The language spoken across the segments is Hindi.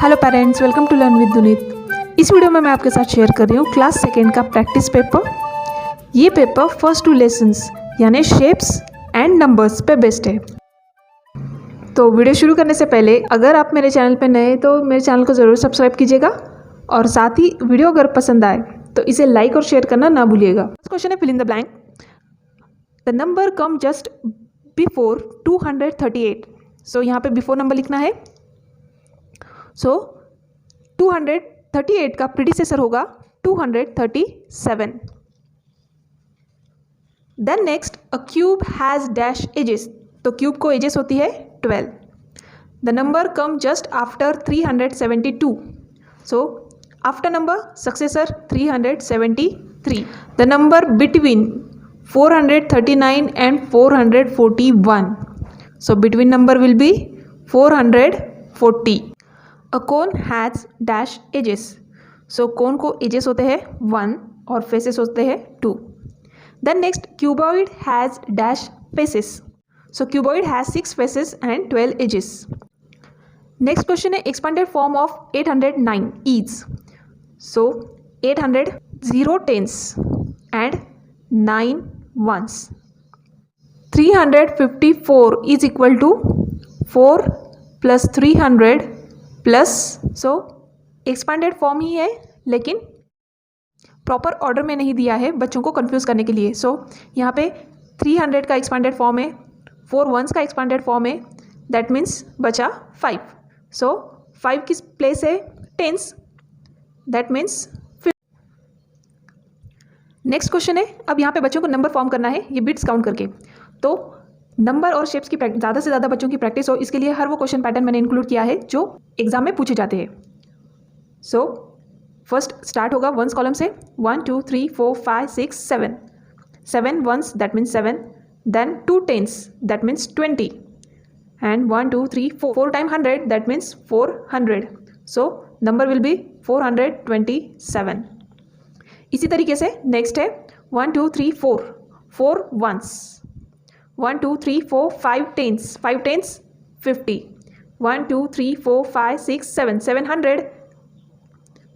Hello parents, welcome to learn with Duneet. इस वीडियो में मैं आपके साथ शेयर कर रही हूँ क्लास सेकेंड का प्रैक्टिस पेपर। ये पेपर फर्स्ट 2 लेसन्स यानी शेप्स एंड नंबर्स पे बेस्ड है। तो वीडियो शुरू करने से पहले अगर आप मेरे चैनल पे नए हैं तो मेरे चैनल को ज़रूर सब्सक्राइब कीजिएगा और साथ ही वीडियो अगर पसंद आए तो इसे लाइक और शेयर करना ना भूलिएगा। क्वेश्चन है fill in the blank. The number come just before 238। So यहाँ पे बिफोर नंबर लिखना है। सो 238 का प्रीडिसेसर होगा 237। Then next, a cube has dash edges. तो क्यूब को एजेस होती है 12। The number come just after 372। So after number successor 373। The number between 439 and 441। So between number will be 440। A cone has dash edges. So cone को एजेस होते हैं 1 और फेसेस होते हैं 2। Then next, cuboid has dash faces. So cuboid has 6 faces and 12 edges. Next question है expanded form of 809 is. So 800 0 tens and 9 ones. 354 is equal to 4 plus 300 plus. So expanded form ही है लेकिन प्रॉपर ऑर्डर में नहीं दिया है बच्चों को कंफ्यूज करने के लिए। सो यहाँ पे 300 का एक्सपेंडेड फॉर्म है, 4 वंस का एक्सपेंडेड फॉर्म है, दैट मीन्स बचा 5। सो 5 किस प्लेस है? Tens, that means. Next question है, अब यहाँ पे बच्चों को नंबर फॉर्म करना है ये बिट्स काउंट करके। तो नंबर और शेप्स की ज़्यादा से ज़्यादा बच्चों की प्रैक्टिस हो इसके लिए हर वो क्वेश्चन पैटर्न मैंने इंक्लूड किया है जो एग्जाम में पूछे जाते हैं। सो फर्स्ट स्टार्ट होगा वंस कॉलम से। 1 2 3 4 5 6 7। 7 ones that means 7। Then 2 tens that means 20 and 1 2 3 4 4 time 100 that means 400। So number will be 427। इसी तरीके से नेक्स्ट है 1 2 3 4 4 ones. 1 2 3 4 5 tens 5 tens 50। 1 2 3 4 5 6 7 700।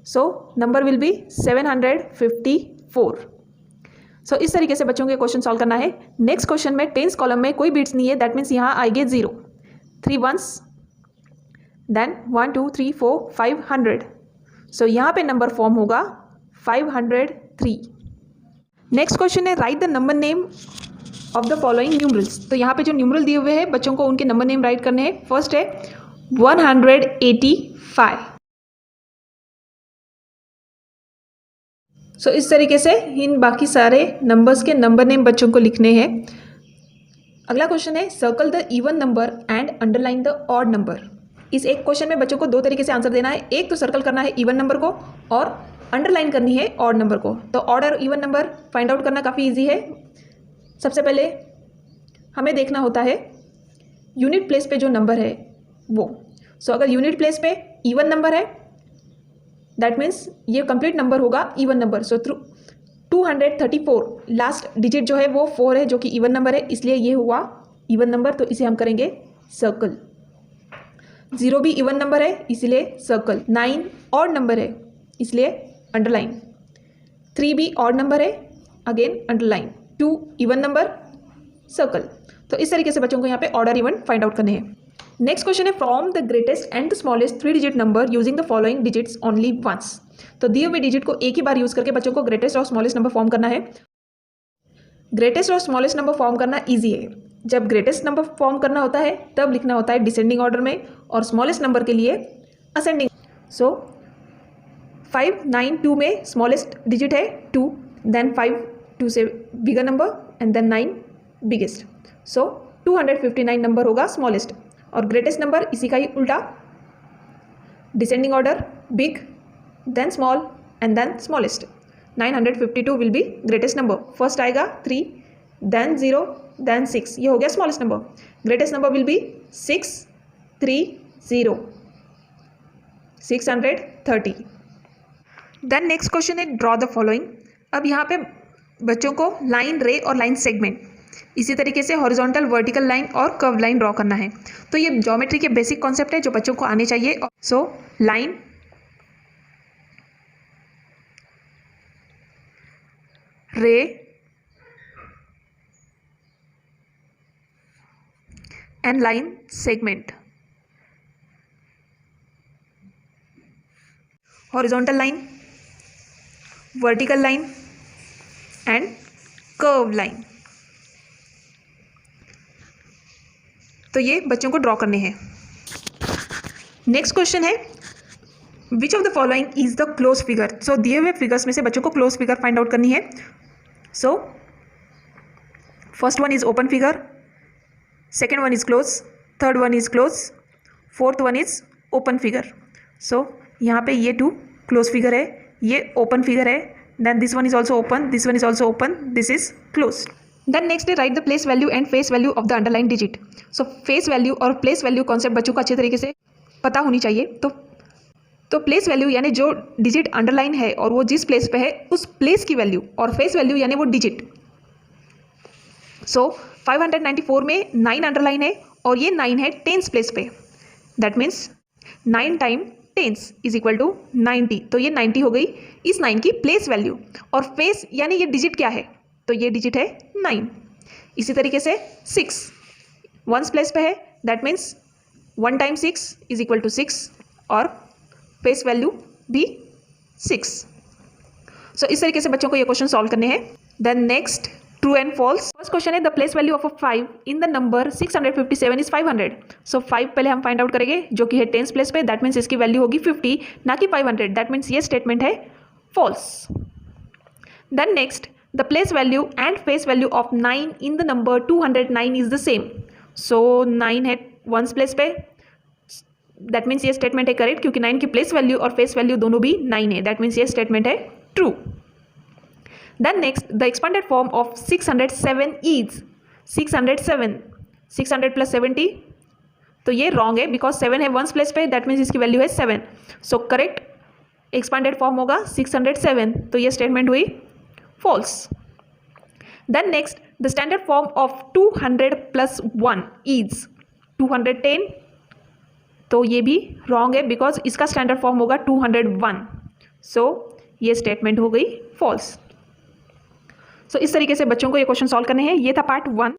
So number will be 754। सो इस तरीके से बच्चों के क्वेश्चन सॉल्व करना है। नेक्स्ट क्वेश्चन में टेंस कॉलम में कोई बीट्स नहीं है, दैट मीन्स यहाँ आएंगे 0। 3 वंस देन 1 2 3 4 500। सो यहाँ पे नंबर फॉर्म होगा 503। नेक्स्ट क्वेश्चन है right the number name of the following numerals. तो यहाँ पे जो न्यूमरल दिए हुए हैं बच्चों को उनके नंबर नेम राइट करने हैं। फर्स्ट है 185। सो इस तरीके से इन बाकी सारे नंबर्स के नंबर नेम बच्चों को लिखने हैं। अगला क्वेश्चन है circle the even number and underline the odd number. इस एक क्वेश्चन में बच्चों को 2 तरीके से आंसर देना है। एक तो सर्कल करना है इवन नंबर को और अंडरलाइन करनी है ऑड नंबर को। तो ऑड और इवन नंबर फाइंड आउट करना काफ़ी ईजी है। सबसे पहले हमें देखना होता है यूनिट प्लेस पे जो नंबर है वो। सो अगर यूनिट प्लेस पे इवन नंबर है दैट मीन्स ये कंप्लीट नंबर होगा इवन नंबर। सो 234 लास्ट डिजिट जो है वो 4 है जो कि इवन नंबर है, इसलिए ये हुआ इवन नंबर, तो इसे हम करेंगे सर्कल। 0 भी इवन नंबर है इसलिए सर्कल। 9 ऑड नंबर है इसलिए अंडरलाइन। 3 भी ऑड नंबर है again underline. 2 even number circle. तो इस तरीके से बच्चों को यहाँ पे ऑर्डर इवन फाइंड आउट करने हैं। नेक्स्ट क्वेश्चन है from the greatest and the smallest 3 digit number using the following digits only once. तो दिए हुए डिजिट को एक ही बार यूज करके बच्चों को ग्रेटेस्ट और स्मॉलेस्ट नंबर फॉर्म करना है। ग्रेटेस्ट और स्मॉलेस्ट नंबर फॉर्म करना ईजी है। जब ग्रेटेस्ट नंबर फॉर्म करना होता है तब लिखना होता है डिसेंडिंग ऑर्डर में और स्मॉलेस्ट नंबर के लिए असेंडिंग। सो 5 9 2 में स्मॉलेस्ट डिजिट है 2, देन 5 2 से bigger number and then 9 biggest. So 259 number होगा स्मॉलेस्ट और ग्रेटेस्ट नंबर इसी का ही उल्टा, descending order big then small and then smallest. 952 will be greatest number. First आएगा 3 देन 0 देन 6, ये हो गया smallest number. Greatest number will be 630 630। Then next question है ड्रॉ द फॉलोइंग। अब यहाँ पे बच्चों को लाइन रे और लाइन सेगमेंट इसी तरीके से हॉरिजॉन्टल, वर्टिकल लाइन और कर्व लाइन ड्रॉ करना है। तो ये ज्योमेट्री के बेसिक कॉन्सेप्ट है जो बच्चों को आने चाहिए। सो लाइन, रे, and line segment. Horizontal line, vertical line and curve line. तो ये बच्चों को ड्रॉ करने हैं। नेक्स्ट क्वेश्चन है, which of the following is the close figure. So दिए हुए फिगर्स में से बच्चों को क्लोज फिगर फाइंड आउट करनी है। So first one is open figure, second one is close, third one is close, fourth one is open figure. So यहाँ पे ये 2 क्लोज फिगर है, ये ओपन फिगर है, then this one is also open, this one is also open, this is close. Then next है, right the place value and face value of the underline digit. So face value और प्लेस वैल्यू कॉन्सेप्ट बच्चों को अच्छे तरीके से पता होनी चाहिए। तो प्लेस वैल्यू यानी जो डिजिट अंडरलाइन है और वो जिस प्लेस पे है उस प्लेस की वैल्यू, और फेस वैल्यू यानी वो डिजिट। सो 594 में 9 अंडरलाइन है और ये 9 है टेंस प्लेस पे। That means 9 time tens is equal to 90। तो ये 90 हो गई इस 9 की प्लेस वैल्यू। और फेस यानी ये डिजिट क्या है, तो ये डिजिट है 9। इसी तरीके से 6 वंस प्लेस पे है, that means 1 time 6 is equal to 6 और फेस वैल्यू भी 6। सो इस तरीके से बच्चों को ये क्वेश्चन सॉल्व करने हैं। Then next, true and false. First question है, the place value of a 5 in the number 657 is 500। So 5 पहले हम फाइंड आउट करेंगे जो कि है टेंस प्लेस पे, दैट मीन्स इसकी वैल्यू होगी 50 ना कि 500। दैट मीन्स ये स्टेटमेंट है false. Then next, the place value and face value of 9 in the number 209 is the same. सो 9 है वंस प्लेस पे, दैट मीन्स ये स्टेटमेंट है करेक्ट, क्योंकि 9 की प्लेस वैल्यू और फेस वैल्यू दोनों भी 9 है। दैट मीन्स ये स्टेटमेंट है true. Then next, the expanded form of 607 is 607, 600 plus 70। तो ये रॉन्ग है बिकॉज 7 है वंस प्लेस पे, दैट मीन्स इसकी वैल्यू है 7। सो करेक्ट एक्सपेंडेड फॉर्म होगा 607। तो ये स्टेटमेंट हुई false. Then next, the standard form of 200 plus 1 is 210। तो ये भी रॉन्ग है बिकॉज इसका स्टैंडर्ड फॉर्म होगा 201। सो ये स्टेटमेंट हो गई फॉल्स। सो इस तरीके से बच्चों को ये क्वेश्चन सॉल्व करने हैं। ये था पार्ट 1।